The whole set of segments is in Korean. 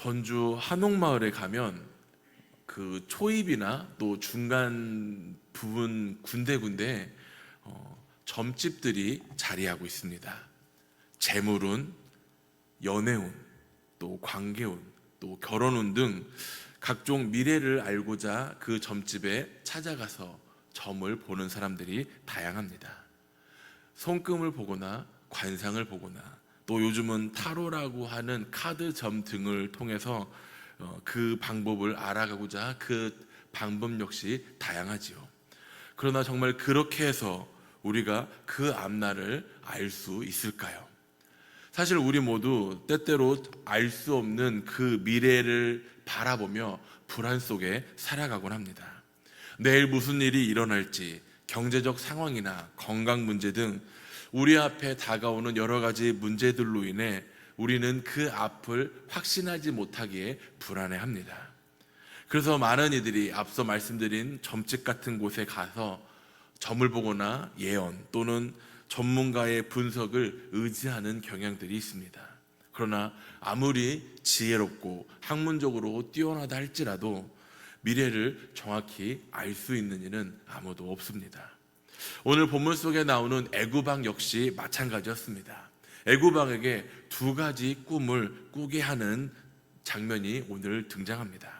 전주 한옥마을에 가면 그 초입이나 또 중간 부분 군데군데 점집들이 자리하고 있습니다. 재물운, 연애운, 또 관계운, 또 결혼운 등 각종 미래를 알고자 그 점집에 찾아가서 점을 보는 사람들이 다양합니다. 손금을 보거나 관상을 보거나 또 요즘은 타로라고 하는 카드점 등을 통해서 그 방법을 알아가고자 그 방법 역시 다양하지요. 그러나 정말 그렇게 해서 우리가 그 앞날을 알 수 있을까요? 사실 우리 모두 때때로 알 수 없는 그 미래를 바라보며 불안 속에 살아가곤 합니다. 내일 무슨 일이 일어날지, 경제적 상황이나 건강 문제 등 우리 앞에 다가오는 여러 가지 문제들로 인해 우리는 그 앞을 확신하지 못하기에 불안해합니다. 그래서 많은 이들이 앞서 말씀드린 점집 같은 곳에 가서 점을 보거나 예언 또는 전문가의 분석을 의지하는 경향들이 있습니다. 그러나 아무리 지혜롭고 학문적으로 뛰어나다 할지라도 미래를 정확히 알 수 있는 이는 아무도 없습니다. 오늘 본문 속에 나오는 애구방 역시 마찬가지였습니다. 애구방에게 두 가지 꿈을 꾸게 하는 장면이 오늘 등장합니다.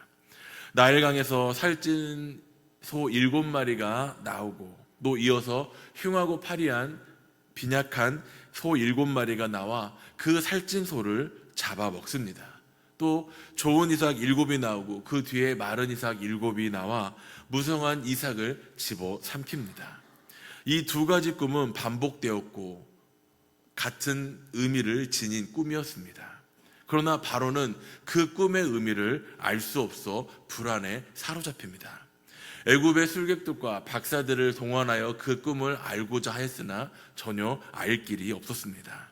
나일강에서 살찐 소 7마리가 나오고 또 이어서 흉하고 파리한 빈약한 소 7마리가 나와 그 살찐 소를 잡아 먹습니다. 또 좋은 이삭 7이 나오고 그 뒤에 마른 이삭 7이 나와 무성한 이삭을 집어 삼킵니다. 이 두 가지 꿈은 반복되었고 같은 의미를 지닌 꿈이었습니다. 그러나 바로는 그 꿈의 의미를 알 수 없어 불안에 사로잡힙니다. 애굽의 술객들과 박사들을 동원하여 그 꿈을 알고자 했으나 전혀 알 길이 없었습니다.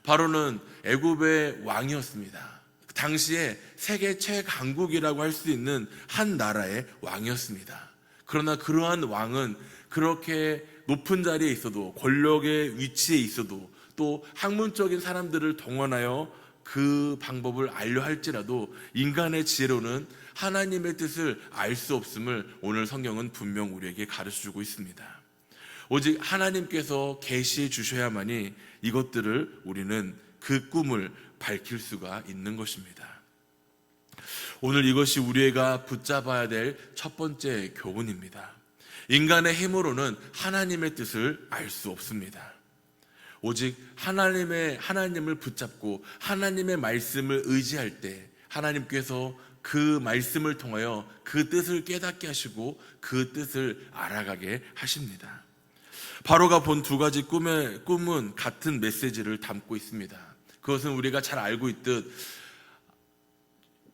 바로는 애굽의 왕이었습니다. 당시에 세계 최강국이라고 할 수 있는 한 나라의 왕이었습니다. 그러나 그러한 왕은 그렇게 높은 자리에 있어도, 권력의 위치에 있어도, 또 학문적인 사람들을 동원하여 그 방법을 알려 할지라도 인간의 지혜로는 하나님의 뜻을 알 수 없음을 오늘 성경은 분명 우리에게 가르쳐주고 있습니다. 오직 하나님께서 계시해 주셔야만이 이것들을 우리는 그 꿈을 밝힐 수가 있는 것입니다. 오늘 이것이 우리가 붙잡아야 될 첫 번째 교훈입니다. 인간의 힘으로는 하나님의 뜻을 알 수 없습니다. 오직 하나님을 붙잡고 하나님의 말씀을 의지할 때 하나님께서 그 말씀을 통하여 그 뜻을 깨닫게 하시고 그 뜻을 알아가게 하십니다. 바로가 본 두 가지 꿈은 같은 메시지를 담고 있습니다. 그것은 우리가 잘 알고 있듯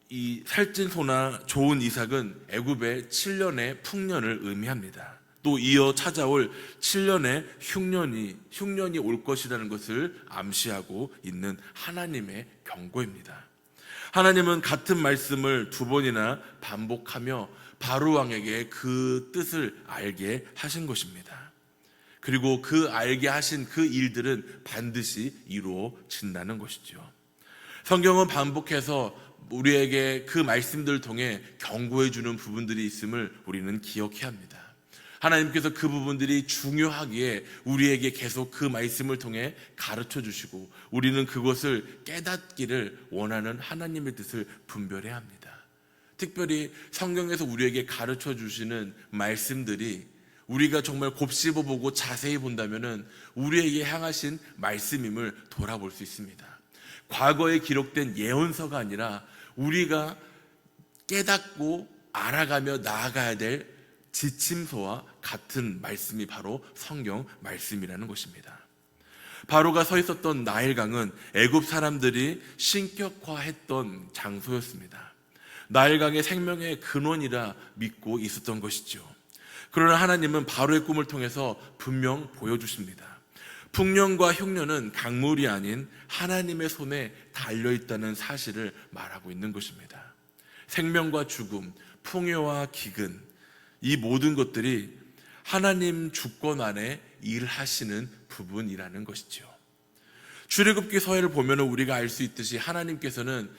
이 살찐 소나 좋은 이삭은 애굽의 7년의 풍년을 의미합니다. 또 이어 찾아올 7년의 흉년이 올 것이라는 것을 암시하고 있는 하나님의 경고입니다. 하나님은 같은 말씀을 두 번이나 반복하며 바로 왕에게 그 뜻을 알게 하신 것입니다. 그리고 그 알게 하신 그 일들은 반드시 이루어진다는 것이죠. 성경은 반복해서 우리에게 그 말씀들을 통해 경고해 주는 부분들이 있음을 우리는 기억해야 합니다. 하나님께서 그 부분들이 중요하기에 우리에게 계속 그 말씀을 통해 가르쳐 주시고 우리는 그것을 깨닫기를 원하는 하나님의 뜻을 분별해야 합니다. 특별히 성경에서 우리에게 가르쳐 주시는 말씀들이 우리가 정말 곱씹어보고 자세히 본다면 우리에게 향하신 말씀임을 돌아볼 수 있습니다. 과거에 기록된 예언서가 아니라 우리가 깨닫고 알아가며 나아가야 될 지침서와 같은 말씀이 바로 성경 말씀이라는 것입니다. 바로가 서 있었던 나일강은 애굽 사람들이 신격화했던 장소였습니다. 나일강의 생명의 근원이라 믿고 있었던 것이죠. 그러나 하나님은 바로의 꿈을 통해서 분명 보여주십니다. 풍년과 흉년은 강물이 아닌 하나님의 손에 달려있다는 사실을 말하고 있는 것입니다. 생명과 죽음, 풍요와 기근, 이 모든 것들이 하나님 주권 안에 일하시는 부분이라는 것이죠. 출애굽기 서해를 보면 우리가 알 수 있듯이 하나님께서는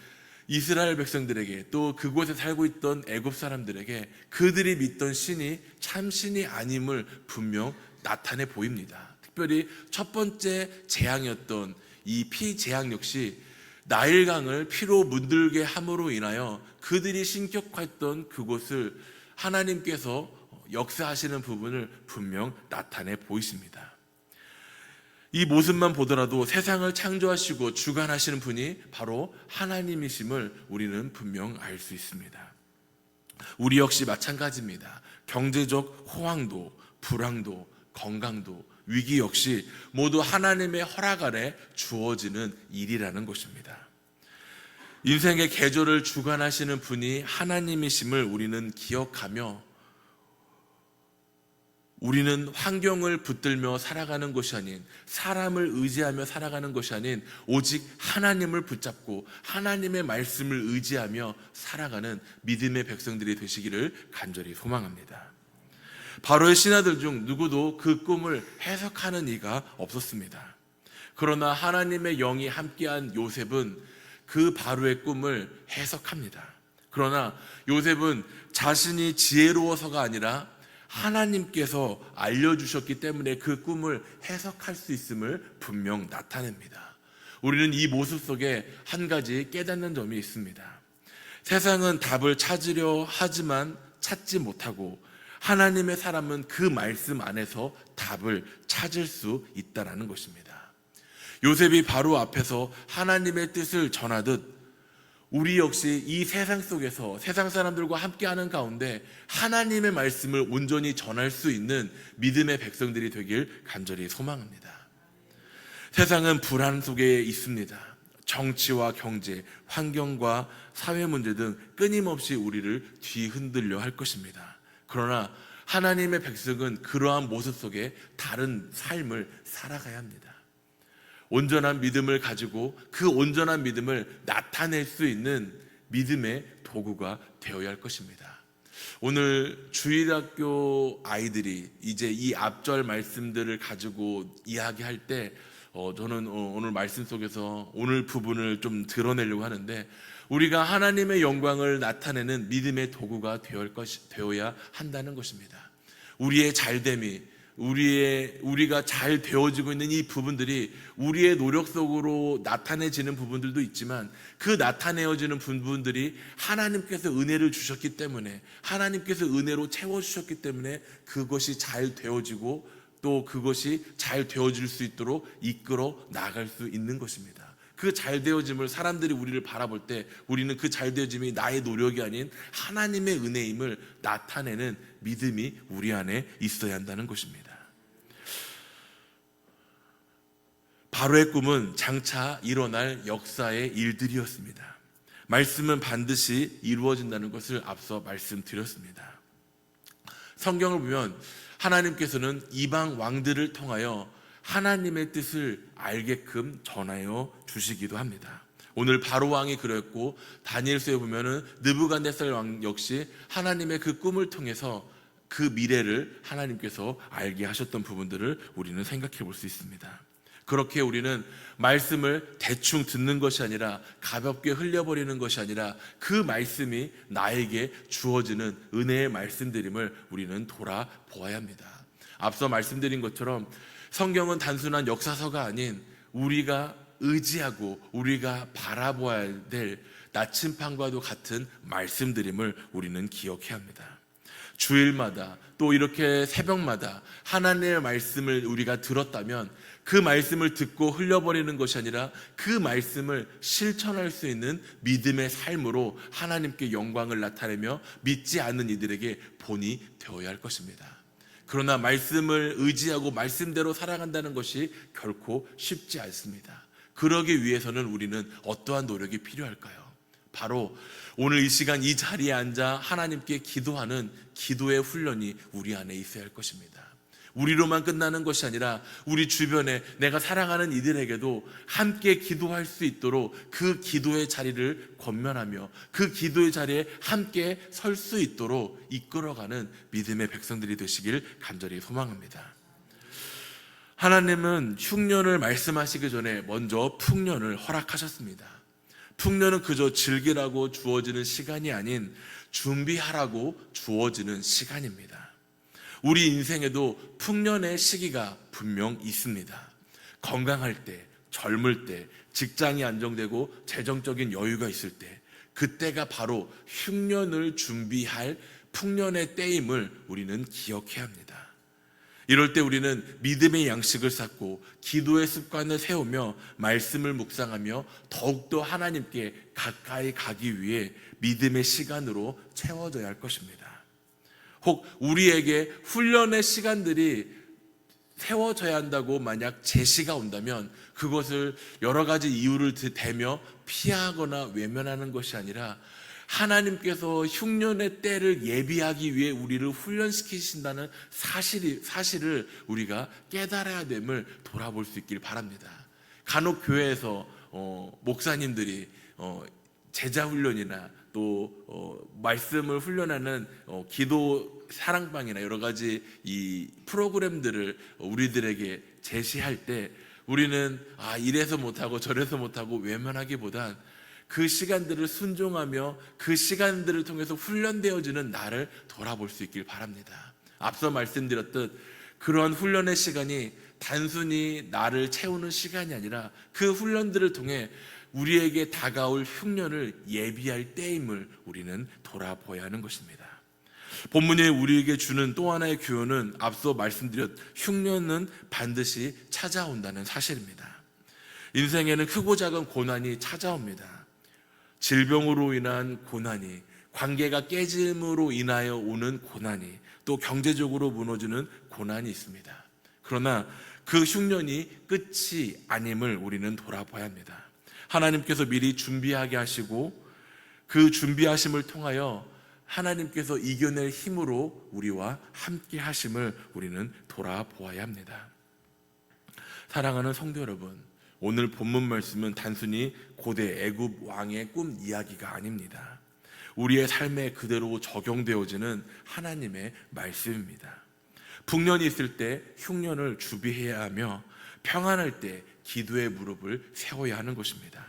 이스라엘 백성들에게 또 그곳에 살고 있던 애굽 사람들에게 그들이 믿던 신이 참 신이 아님을 분명 나타내 보입니다. 특별히 첫 번째 재앙이었던 이 피재앙 역시 나일강을 피로 문들게 함으로 인하여 그들이 신격화했던 그곳을 하나님께서 역사하시는 부분을 분명 나타내 보이십니다. 이 모습만 보더라도 세상을 창조하시고 주관하시는 분이 바로 하나님이심을 우리는 분명 알 수 있습니다. 우리 역시 마찬가지입니다. 경제적 호황도, 불황도, 건강도, 위기 역시 모두 하나님의 허락 아래 주어지는 일이라는 것입니다. 인생의 계절을 주관하시는 분이 하나님이심을 우리는 기억하며 우리는 환경을 붙들며 살아가는 것이 아닌, 사람을 의지하며 살아가는 것이 아닌 오직 하나님을 붙잡고 하나님의 말씀을 의지하며 살아가는 믿음의 백성들이 되시기를 간절히 소망합니다. 바로의 신하들 중 누구도 그 꿈을 해석하는 이가 없었습니다. 그러나 하나님의 영이 함께한 요셉은 그 바로의 꿈을 해석합니다. 그러나 요셉은 자신이 지혜로워서가 아니라 하나님께서 알려주셨기 때문에 그 꿈을 해석할 수 있음을 분명 나타냅니다. 우리는 이 모습 속에 한 가지 깨닫는 점이 있습니다. 세상은 답을 찾으려 하지만 찾지 못하고 하나님의 사람은 그 말씀 안에서 답을 찾을 수 있다는 것입니다. 요셉이 바로 앞에서 하나님의 뜻을 전하듯 우리 역시 이 세상 속에서 세상 사람들과 함께하는 가운데 하나님의 말씀을 온전히 전할 수 있는 믿음의 백성들이 되길 간절히 소망합니다. 세상은 불안 속에 있습니다. 정치와 경제, 환경과 사회 문제 등 끊임없이 우리를 뒤흔들려 할 것입니다. 그러나 하나님의 백성은 그러한 모습 속에 다른 삶을 살아가야 합니다. 온전한 믿음을 가지고 그 온전한 믿음을 나타낼 수 있는 믿음의 도구가 되어야 할 것입니다. 오늘 주일학교 아이들이 이제 이 앞절 말씀들을 가지고 이야기할 때 저는 오늘 말씀 속에서 오늘 부분을 좀 드러내려고 하는데, 우리가 하나님의 영광을 나타내는 믿음의 도구가 되어야 한다는 것입니다. 우리의 잘됨이, 우리가 잘 되어지고 있는 이 부분들이 우리의 노력 속으로 나타내지는 부분들도 있지만, 그 나타내어지는 부분들이 하나님께서 은혜를 주셨기 때문에, 하나님께서 은혜로 채워주셨기 때문에 그것이 잘 되어지고 또 그것이 잘 되어질 수 있도록 이끌어 나갈 수 있는 것입니다. 그 잘되어짐을 사람들이 우리를 바라볼 때 우리는 그 잘되어짐이 나의 노력이 아닌 하나님의 은혜임을 나타내는 믿음이 우리 안에 있어야 한다는 것입니다. 바로의 꿈은 장차 일어날 역사의 일들이었습니다. 말씀은 반드시 이루어진다는 것을 앞서 말씀드렸습니다. 성경을 보면 하나님께서는 이방 왕들을 통하여 하나님의 뜻을 알게끔 전하여 주시기도 합니다. 오늘 바로 왕이 그랬고, 다니엘서에 보면은 느부갓네살 왕 역시 하나님의 그 꿈을 통해서 그 미래를 하나님께서 알게 하셨던 부분들을 우리는 생각해 볼 수 있습니다. 그렇게 우리는 말씀을 대충 듣는 것이 아니라 가볍게 흘려버리는 것이 아니라 그 말씀이 나에게 주어지는 은혜의 말씀들임을 우리는 돌아보아야 합니다. 앞서 말씀드린 것처럼 성경은 단순한 역사서가 아닌 우리가 의지하고 우리가 바라보아야 될 나침판과도 같은 말씀들임을 우리는 기억해야 합니다. 주일마다 또 이렇게 새벽마다 하나님의 말씀을 우리가 들었다면 그 말씀을 듣고 흘려버리는 것이 아니라 그 말씀을 실천할 수 있는 믿음의 삶으로 하나님께 영광을 나타내며 믿지 않는 이들에게 본이 되어야 할 것입니다. 그러나 말씀을 의지하고 말씀대로 살아간다는 것이 결코 쉽지 않습니다. 그러기 위해서는 우리는 어떠한 노력이 필요할까요? 바로 오늘 이 시간 이 자리에 앉아 하나님께 기도하는 기도의 훈련이 우리 안에 있어야 할 것입니다. 우리로만 끝나는 것이 아니라 우리 주변에 내가 사랑하는 이들에게도 함께 기도할 수 있도록 그 기도의 자리를 권면하며 그 기도의 자리에 함께 설 수 있도록 이끌어가는 믿음의 백성들이 되시길 간절히 소망합니다. 하나님은 흉년을 말씀하시기 전에 먼저 풍년을 허락하셨습니다. 풍년은 그저 즐기라고 주어지는 시간이 아닌 준비하라고 주어지는 시간입니다. 우리 인생에도 풍년의 시기가 분명 있습니다. 건강할 때, 젊을 때, 직장이 안정되고 재정적인 여유가 있을 때, 그때가 바로 흉년을 준비할 풍년의 때임을 우리는 기억해야 합니다. 이럴 때 우리는 믿음의 양식을 쌓고 기도의 습관을 세우며 말씀을 묵상하며 더욱더 하나님께 가까이 가기 위해 믿음의 시간으로 채워져야 할 것입니다. 혹 우리에게 훈련의 시간들이 세워져야 한다고 만약 제시가 온다면 그것을 여러 가지 이유를 대며 피하거나 외면하는 것이 아니라 하나님께서 흉년의 때를 예비하기 위해 우리를 훈련시키신다는 사실을 우리가 깨달아야 됨을 돌아볼 수 있길 바랍니다. 간혹 교회에서 목사님들이 제자 훈련이나 또 말씀을 훈련하는 기도 사랑방이나 여러 가지 이 프로그램들을 우리들에게 제시할 때 우리는 이래서 못하고 저래서 못하고 외면하기보단 그 시간들을 순종하며 그 시간들을 통해서 훈련되어지는 나를 돌아볼 수 있길 바랍니다. 앞서 말씀드렸듯 그러한 훈련의 시간이 단순히 나를 채우는 시간이 아니라 그 훈련들을 통해 우리에게 다가올 흉년을 예비할 때임을 우리는 돌아보아야 하는 것입니다. 본문이 우리에게 주는 또 하나의 교훈은 앞서 말씀드렸 흉년은 반드시 찾아온다는 사실입니다. 인생에는 크고 작은 고난이 찾아옵니다. 질병으로 인한 고난이, 관계가 깨짐으로 인하여 오는 고난이, 또 경제적으로 무너지는 고난이 있습니다. 그러나 그 흉년이 끝이 아님을 우리는 돌아봐야 합니다. 하나님께서 미리 준비하게 하시고 그 준비하심을 통하여 하나님께서 이겨낼 힘으로 우리와 함께 하심을 우리는 돌아보아야 합니다. 사랑하는 성도 여러분, 오늘 본문 말씀은 단순히 고대 애굽 왕의 꿈 이야기가 아닙니다. 우리의 삶에 그대로 적용되어지는 하나님의 말씀입니다. 풍년이 있을 때 흉년을 준비해야 하며 평안할 때 기도의 무릎을 세워야 하는 것입니다.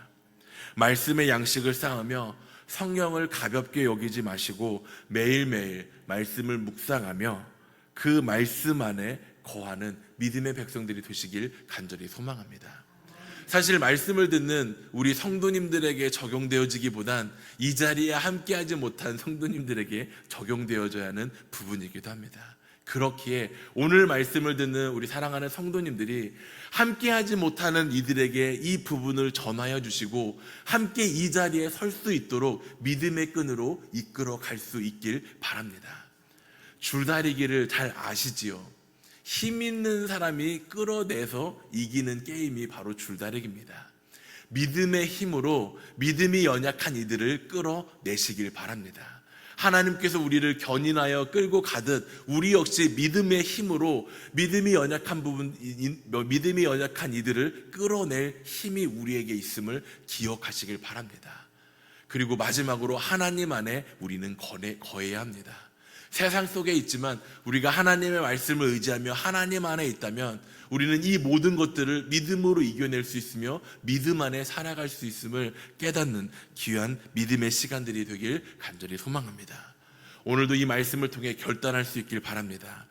말씀의 양식을 쌓으며 성령을 가볍게 여기지 마시고 매일매일 말씀을 묵상하며 그 말씀 안에 거하는 믿음의 백성들이 되시길 간절히 소망합니다. 사실 말씀을 듣는 우리 성도님들에게 적용되어지기보단 이 자리에 함께하지 못한 성도님들에게 적용되어져야 하는 부분이기도 합니다. 그렇기에 오늘 말씀을 듣는 우리 사랑하는 성도님들이 함께하지 못하는 이들에게 이 부분을 전하여 주시고 함께 이 자리에 설 수 있도록 믿음의 끈으로 이끌어 갈 수 있길 바랍니다. 줄다리기를 잘 아시지요? 힘 있는 사람이 끌어내서 이기는 게임이 바로 줄다리기입니다. 믿음의 힘으로 믿음이 연약한 이들을 끌어내시길 바랍니다. 하나님께서 우리를 견인하여 끌고 가듯 우리 역시 믿음의 힘으로 믿음이 연약한 이들을 끌어낼 힘이 우리에게 있음을 기억하시길 바랍니다. 그리고 마지막으로 하나님 안에 우리는 거해야 합니다. 세상 속에 있지만 우리가 하나님의 말씀을 의지하며 하나님 안에 있다면 우리는 이 모든 것들을 믿음으로 이겨낼 수 있으며 믿음 안에 살아갈 수 있음을 깨닫는 귀한 믿음의 시간들이 되길 간절히 소망합니다. 오늘도 이 말씀을 통해 결단할 수 있길 바랍니다.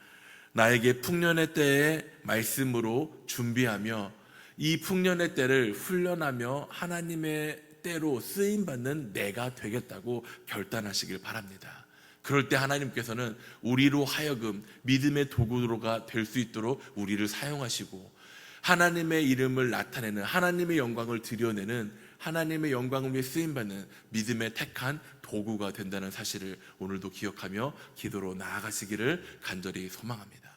나에게 풍년의 때에 말씀으로 준비하며 이 풍년의 때를 훈련하며 하나님의 때로 쓰임받는 내가 되겠다고 결단하시길 바랍니다. 그럴 때 하나님께서는 우리로 하여금 믿음의 도구가 될 수 있도록 우리를 사용하시고 하나님의 이름을 나타내는 하나님의 영광을 드러내는 하나님의 영광을 위해 쓰임받는 믿음의 택한 도구가 된다는 사실을 오늘도 기억하며 기도로 나아가시기를 간절히 소망합니다.